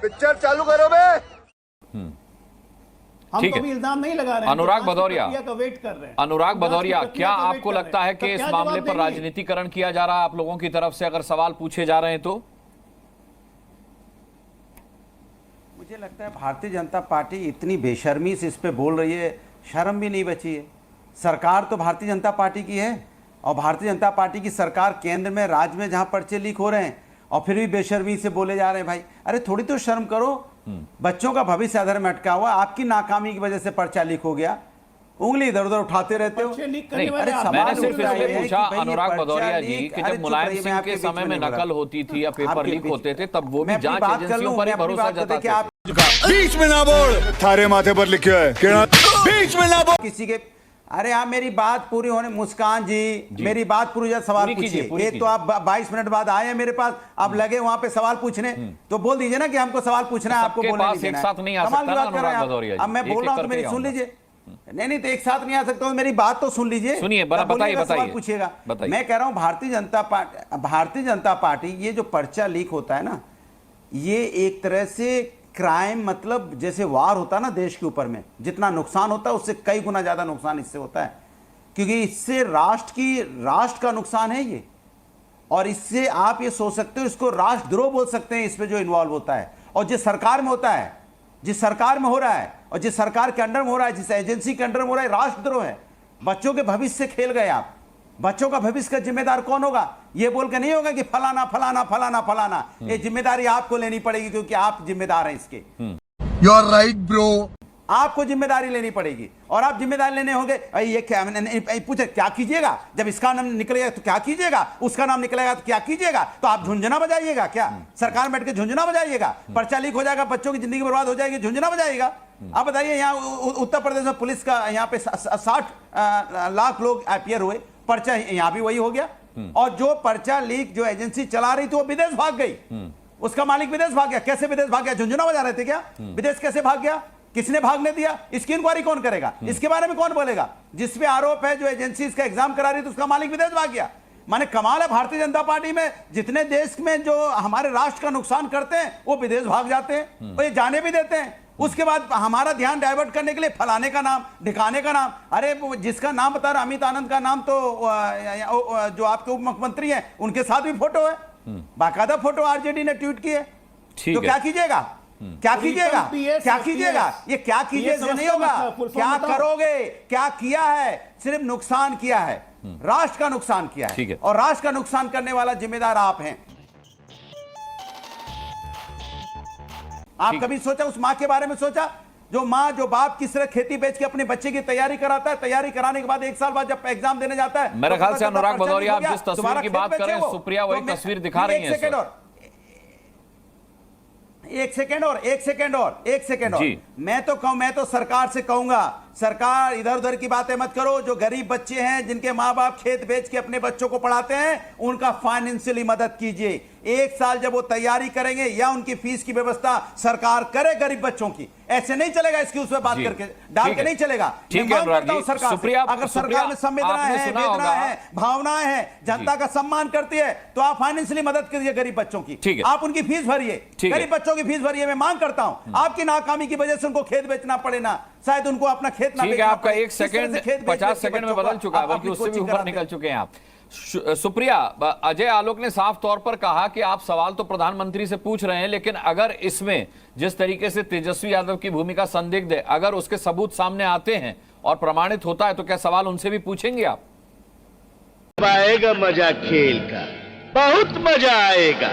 Picture चालू करो बे। हम कभी इल्जाम नहीं लगा रहे हैं। अनुराग भदौरिया का वेट कर रहे हैं। अनुराग भदौरिया, क्या आपको लगता है कि तो इस क्या मामले जवाब पर देंगे? राजनीतिकरण किया जा रहा है आप लोगों की तरफ से, अगर सवाल पूछे जा रहे हैं तो? मुझे लगता है भारतीय जनता पार्टी इतनी बेशर्मी से इस पे बोल रही है, शर्म भी नहीं बची है। सरकार तो भारतीय जनता पार्टी की है और भारतीय जनता पार्टी की सरकार केंद्र में, राज्य में जहां पर्चे लीक हो रहे हैं और फिर भी बेशर्मी से बोले जा रहे हैं। भाई अरे थोड़ी तो शर्म करो। बच्चों का भविष्य अधर में अटका हुआ, आपकी नाकामी की वजह से पर्चा लीक हो गया, उंगली इधर उधर उठाते रहते हो। नहीं, मैंने सिर्फ इसलिए पूछा अनुराग भदौरिया जी कि जब मुलायम सिंह के समय में नकल होती थी या पेपर लीक होते थे तब वो भी जांच एजेंसियों पर ही भरोसा जताते थे। बीच में ना बोल, थारे माथे पर लिखा है बीच में ना बोल किसी के। अरे आप मेरी बात पूरी होने, मुस्कान जी मेरी बात पूरी सवाल पूछिए। ये तो आप 22 मिनट बाद आए हैं मेरे पास, आप लगे वहां पे सवाल पूछने, तो बोल दीजिए ना कि हमको सवाल पूछना है, आपको बोलने नहीं देना है। कमाल की बात कर रहे हैं आप। अब मैं बोल रहा हूं तो मेरी सुन लीजिए। नहीं तो एक साथ नहीं आ सकता, मेरी बात तो सुन लीजिए। सुनिए, बताइए सवाल पूछिएगा। मैं कह रहा हूं भारतीय जनता पार्टी ये जो पर्चा लीक होता है ना, ये एक तरह से क्राइम, मतलब जैसे वार होता है ना देश के ऊपर में, जितना नुकसान होता है उससे कई गुना ज्यादा नुकसान इससे होता है, क्योंकि इससे राष्ट्र का नुकसान है ये। और इससे आप ये सोच सकते हो, इसको राष्ट्रद्रोह बोल सकते हैं इसमें जो इन्वॉल्व होता है। और जिस सरकार में होता है, जिस सरकार में हो रहा है और जिस सरकार के अंडर में हो रहा है, जिस एजेंसी के अंडर में हो रहा है, राष्ट्रद्रोह है। बच्चों के भविष्य से खेल गए आप। बच्चों का भविष्य का जिम्मेदार कौन होगा? ये बोल के नहीं होगा कि फलाना फलाना फलाना फलाना। ये जिम्मेदारी आपको लेनी पड़ेगी, क्योंकि आप जिम्मेदार हैं इसके। You are right bro. आपको जिम्मेदारी लेनी पड़ेगी और आप जिम्मेदारी लेने होंगे। ये क्या पूछे, क्या कीजिएगा जब इसका नाम निकलेगा तो क्या कीजिएगा, उसका नाम निकलेगा तो क्या कीजिएगा? तो आप झुंझुना बजाइएगा क्या? सरकार में बैठ के झुंझुना बजाइएगा? पर्चा लीक हो जाएगा, बच्चों की जिंदगी बर्बाद हो जाएगी, झुंझुना बजाइएगा? आप बताइए, यहाँ उत्तर प्रदेश में पुलिस का यहाँ पे 60 लाख लोग अपियर हुए, पर्चा यहां भी वही हो गया। और जो पर्चा लीक जो एजेंसी चला रही थी वो विदेश भाग गई, उसका मालिक विदेश भाग गया। कैसे विदेश भाग गया? झुंझुना बजा रहे थे क्या? विदेश कैसे भाग गया? किसने भागने दिया? इसकी इंक्वायरी कौन करेगा? इसके बारे में कौन बोलेगा? जिस पे आरोप है जो एजेंसी इसका एग्जाम करा रही थी उसका मालिक विदेश भाग गया। माने कमाल है भारतीय जनता पार्टी में, जितने देश में जो हमारे राष्ट्र का नुकसान करते हैं वो विदेश भाग जाते हैं और ये जाने भी देते हैं। उसके बाद हमारा ध्यान डाइवर्ट करने के लिए फलाने का नाम, ढिकाने का नाम। अरे जिसका नाम बता रहा, अमित आनंद का नाम तो जो आपके उप मुख्यमंत्री हैं उनके साथ भी फोटो है, बाकायदा फोटो आरजेडी ने ट्वीट की है। तो क्या कीजिएगा? क्या कीजिएगा? क्या कीजिएगा? ये क्या कीजिए से नहीं होगा। क्या करोगे? क्या किया है? सिर्फ नुकसान किया है, राष्ट्र का नुकसान किया है, और राष्ट्र का नुकसान करने वाला जिम्मेदार आप हैं। आप कभी सोचा उस मां के बारे में? सोचा जो मां, जो बाप किस तरह खेती बेच के अपने बच्चे की तैयारी कराता है, तैयारी कराने के बाद 1 साल बाद जब एग्जाम देने जाता है, मेरे ख्याल से अनुराग भदौरिया, आप जिस तस्वीर की बात कर रहे हैं सुप्रिया वही तस्वीर दिखा रही है। एक सेकेंड और मैं तो सरकार से कहूंगा, सरकार इधर उधर की बातें मत करो। जो गरीब बच्चे हैं, जिनके माँ बाप खेत बेच के अपने बच्चों को पढ़ाते हैं, उनका फाइनेंशियली मदद कीजिए। 1 साल जब वो तैयारी करेंगे या उनकी फीस की व्यवस्था सरकार करे गरीब बच्चों की, ऐसे नहीं चलेगा। इसकी उस पर बात करके डाल के नहीं चलेगा। ठीक है अनुराग जी, सरकार अगर सरकार में संवेदनाएं हैं, वेदनाएं हैं, भावनाएं हैं, जनता का सम्मान करती है, तो आप फाइनेंशियली मदद करिए गरीब बच्चों की। आप उनकी फीस भरिए, गरीब बच्चों की फीस भरिए। मैं मांग करता हूं आपकी नाकामी की वजह से उनको खेत बेचना पड़े ना, शायद उनको अपना खेत ना बेचना पड़े। आपका 1 सेकंड 50 सेकंड में बदल चुका है, बल्कि उससे भी ऊपर निकल चुके हैं आप। सुप्रिया, अजय आलोक ने साफ तौर पर कहा कि आप सवाल तो प्रधानमंत्री से पूछ रहे हैं, लेकिन अगर इसमें जिस तरीके से तेजस्वी यादव की भूमिका संदिग्ध है, अगर उसके सबूत सामने आते हैं और प्रमाणित होता है तो क्या सवाल उनसे भी पूछेंगे आप? आएगा मजा खेल का, बहुत मजा आएगा।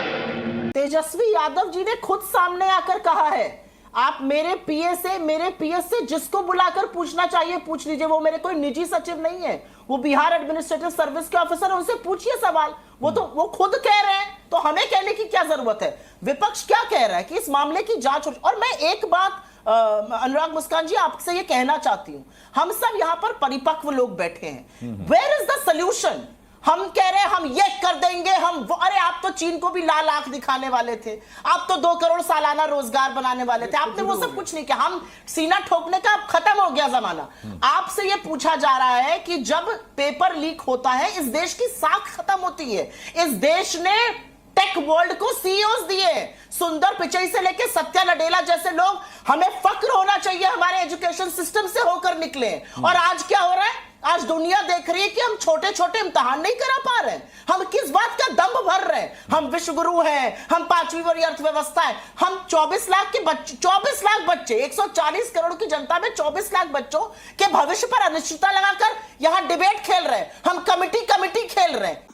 तेजस्वी यादव जी ने खुद सामने आकर कहा है, आप मेरे पीएस से जिसको बुलाकर पूछना चाहिए पूछ लीजिए। वो मेरे कोई निजी सचिव नहीं है, वो बिहार एडमिनिस्ट्रेटिव सर्विस के ऑफिसर है, उनसे पूछिए सवाल। वो खुद कह रहे हैं, तो हमें कहने की क्या जरूरत है? विपक्ष क्या कह रहा है कि इस मामले की जांच हो। और मैं एक बात अनुराग मुस्कान जी आपसे ये कहना चाहती हूं, हम सब यहां पर परिपक्व लोग बैठे हैं। Where is the solution? हम कह रहे हैं हम ये कर देंगे, अरे आप तो चीन को भी लाल आंख दिखाने वाले थे, आप तो 2 करोड़ सालाना रोजगार बनाने वाले थे, आपने वो सब कुछ नहीं किया। हम सीना ठोकने का खत्म हो गया जमाना। आपसे ये पूछा जा रहा है कि जब पेपर लीक होता है, इस देश की साख खत्म होती है। इस देश ने टेक वर्ल्ड को सीईओज दिए, सुंदर पिचई से लेके सत्या नडेला जैसे लोग, हमें फक्र होना चाहिए हमारे एजुकेशन सिस्टम से होकर निकले। और आज क्या हो रहा है, आज दुनिया देख रही है कि हम छोटे छोटे इम्तिहान नहीं करा पा रहे हैं। हम किस बात का दम भर रहे हैं, हम विश्व गुरु हैं, हम 5वीं बड़ी अर्थव्यवस्था है, हम 24 लाख के बच्चे, 24 लाख बच्चे, 140 करोड़ की जनता में 24 लाख बच्चों के भविष्य पर अनिश्चितता लगाकर यहां डिबेट खेल रहे हैं, हम कमिटी खेल रहे हैं।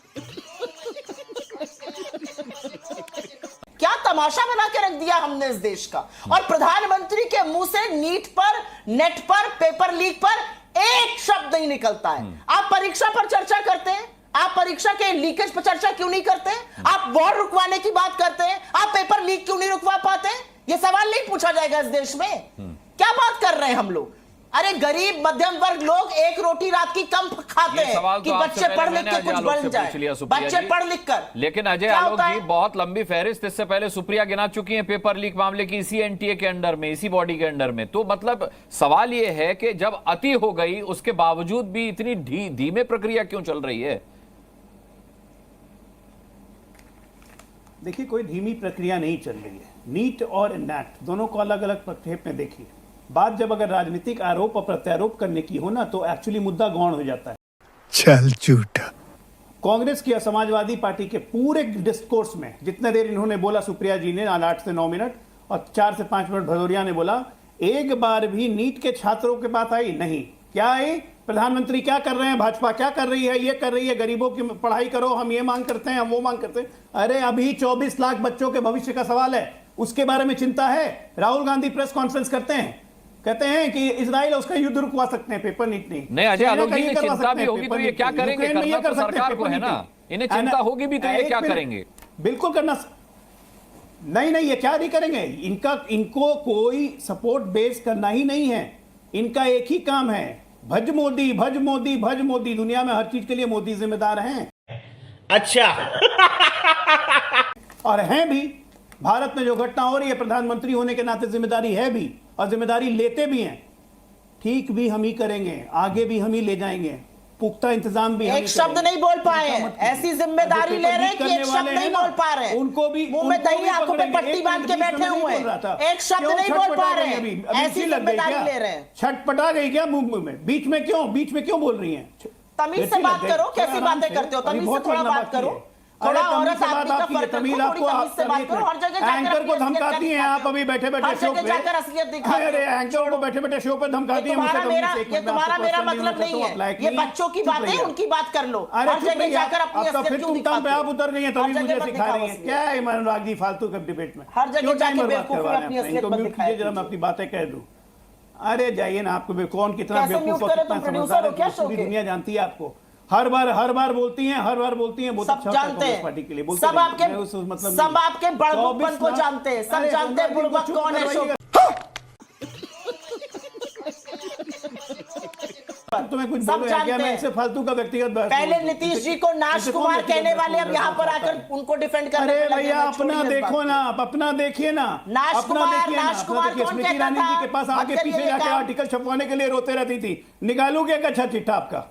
क्या तमाशा बना के रख दिया हमने इस देश का। और प्रधानमंत्री के मुंह से नीट पर, नेट पर, पेपर लीक पर एक शब्द नहीं निकलता है। आप परीक्षा पर चर्चा करते हैं, आप परीक्षा के लीकेज पर चर्चा क्यों नहीं करते? आप वॉर रुकवाने की बात करते हैं, आप पेपर लीक क्यों नहीं रुकवा पाते? ये सवाल नहीं पूछा जाएगा इस देश में। क्या बात कर रहे हैं हम लोग? अरे गरीब मध्यम वर्ग लोग एक रोटी रात की कम खाते हैं कि बच्चे पढ़ लिख के कुछ बन जाए, बच्चे पढ़ लिख कर। लेकिन अजय आलोक जी, बहुत लंबी फहरिस्त इससे पहले सुप्रिया गिना चुकी हैं पेपर लीक मामले की, इसी एनटीए के अंडर में, इसी बॉडी के अंडर में। तो मतलब सवाल यह है कि जब अति हो गई उसके बावजूद भी इतनी धीमे प्रक्रिया क्यों चल रही है? देखिए, कोई धीमी प्रक्रिया नहीं चल रही है। नीट और नेट दोनों को अलग अलग प्रक्षेप में देखिए। बात जब अगर राजनीतिक आरोप और प्रत्यारोप करने की हो ना, तो एक्चुअली मुद्दा गौण हो जाता है। चल झूठा। कांग्रेस की समाजवादी पार्टी के पूरे डिस्कोर्स में जितने देर इन्होंने बोला, सुप्रिया जी ने 8 से 9 मिनट और 4 से 5 मिनट भदौरिया ने बोला, एक बार भी नीट के छात्रों के बात आई नहीं। क्या आई? प्रधानमंत्री क्या कर रहे हैं, भाजपा क्या कर रही है, ये कर रही है, गरीबों की पढ़ाई करो, हम ये मांग करते हैं, हम वो मांग करते हैं। अरे अभी 24 लाख बच्चों के भविष्य का सवाल है, उसके बारे में चिंता है। राहुल गांधी प्रेस कॉन्फ्रेंस करते हैं, कहते हैं कि इजराइल उसका युद्ध रुकवा सकते हैं, पेपर नीट नहीं। अजय आलोक जी, चिंता भी होगी तो ये क्या करेंगे? करना तो सरकार को है ना, इन्हें चिंता होगी भी तो ये क्या करेंगे? बिल्कुल करना नहीं, ये क्या नहीं करेंगे। इनको कोई सपोर्ट बेस करना ही नहीं है। इनका एक ही काम है, भज मोदी, भज मोदी, भज मोदी। दुनिया में हर चीज के लिए मोदी जिम्मेदार हैं। अच्छा। और हैं भी। भारत में जो घटना हो रही है, प्रधानमंत्री होने के नाते जिम्मेदारी है भी, और जिम्मेदारी लेते भी हैं। ठीक भी हम ही करेंगे, आगे भी हम ही ले जाएंगे, पुख्ता इंतजाम भी। एक शब्द नहीं बोल पाए हैं, ऐसी जिम्मेदारी ले रहे हैं कि एक शब्द नहीं बोल पा रहे हैं। उनको भी मुंह में दही, आंखों पे पट्टी बांध के बैठे हुए हैं, एक शब्द नहीं बोल पा रहे हैं, ऐसी जिम्मेदारी ले रहे हैं। छटपटा गई क्या मुंह में? बीच में क्यों बोल रही हैं? तमीज से बात करो, कैसी बातें करते हो? तमीज से थोड़ा बात करो, थोड़ा औरत आदमी का फर्क रखो, थोड़ी तमीज से बात करो। हर जगह एंकर को धमकाती हैं आप, अभी बैठे बैठे शो पे जाकर असलियत दिखाते हैं। अरे एंकर को बैठे बैठे शो पे धमकाती हैं। ये तुम्हारा मेरा मतलब नहीं है, ये बच्चों की बातें, उनकी बात कर लो। हर जगह जाकर अपनी असलियत क्यों दिखाते हो? आप उतर गई हैं, तभी मुझे सिखा रही हैं। क्या है मनोराग जी फालतू का डिबेट में? हर जगह जाकर बेवकूफी अपनी असलियत मत दिखाइए। जरा मैं अपनी बातें कह दूं। अरे जाइए ना, आपको कौन कितना बेवकूफ और कितना समझदार है, पूरी दुनिया जानती है आपको। हर बार बोलती हैं, बहुत अच्छा जानते हैं पार्टी के लिए बोलते सब आपके, मतलब सब आपके बड़बुकपन को जानते हैं, सब जानते हैं बुड़बक कौन है। शो तुम्हें कुछ बोल रहा है क्या? मैं इससे फालतू का व्यक्तिगत बहस। पहले नीतीश जी को नाश कुमार कहने वाले अब यहाँ पर आकर उनको डिफेंड करने अरे भैया, अपना देखो ना, आप अपना देखिए ना, नाश कुमार स्मृति ईरानी जी के पास आगे पीछे जाके आर्टिकल छपवाने के लिए रोते रहती थी। निकालू क्या अच्छा चिट्ठा आपका?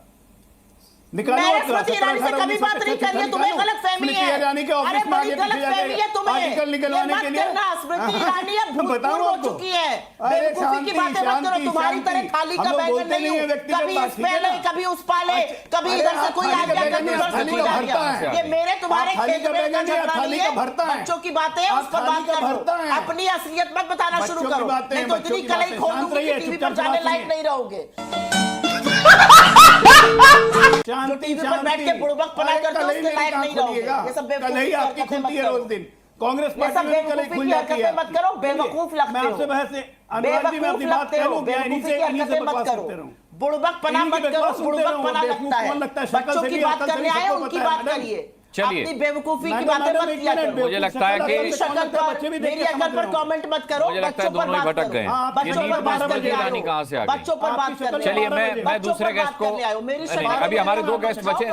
मैंने स्मृति ईरानी से कभी बात नहीं करी है, तुम्हें गलतफहमी है। अरे बड़ी गलतफहमी है तुम्हें, आर्टिकल निकलवाने के लिए। स्मृति ईरानी अब भूतपूर्व हो चुकी है, बेवकूफी की बातें मत करो। तुम्हारी तरह थाली का बैगन नहीं हूं, कभी इस पहले, कभी उस पाले, कभी इधर से कोई आ गया, कभी उधर से कोई आ गया। ये मेरे तुम्हारे खेत में का झगड़ा नहीं है, बच्चों की बातें हैं, उस पर बात करो। अपनी असलियत मत बताना शुरू करो, नहीं तो इतनी कलई खोल दूंगी कि टीवी पर जाने लायक नहीं रहोगे। जो टीवी पर बैठ के बुड़बक पना करते हो उसके लायक नहीं रहोगे। ये सब बेवकूफी आपकी खुलती है रोज दिन। कांग्रेस ये सब बेवकूफी की हरकतें मत करो, बेवकूफ लगते हो। मैं आपसे बहस से बेवकूफ लगते हो, बेवकूफी की हरकतें मत करो, बुड़बक पना मत करो। बुड़बक पना लगता है, बच्चों की बात करने आए उनकी बात करिए। चलिए, अपनी बेवकूफी की बातें मत किया करो। मुझे लगता है कि मेरी शक्ल पर कमेंट मत करो। मुझे लगता है दोनों ही भटक गए। बच्चों पर बात कर कहां से आ गई? बच्चों पर बात कर। चलिए, मैं दूसरे गेस्ट को, अभी हमारे 2 गेस्ट बचे हैं।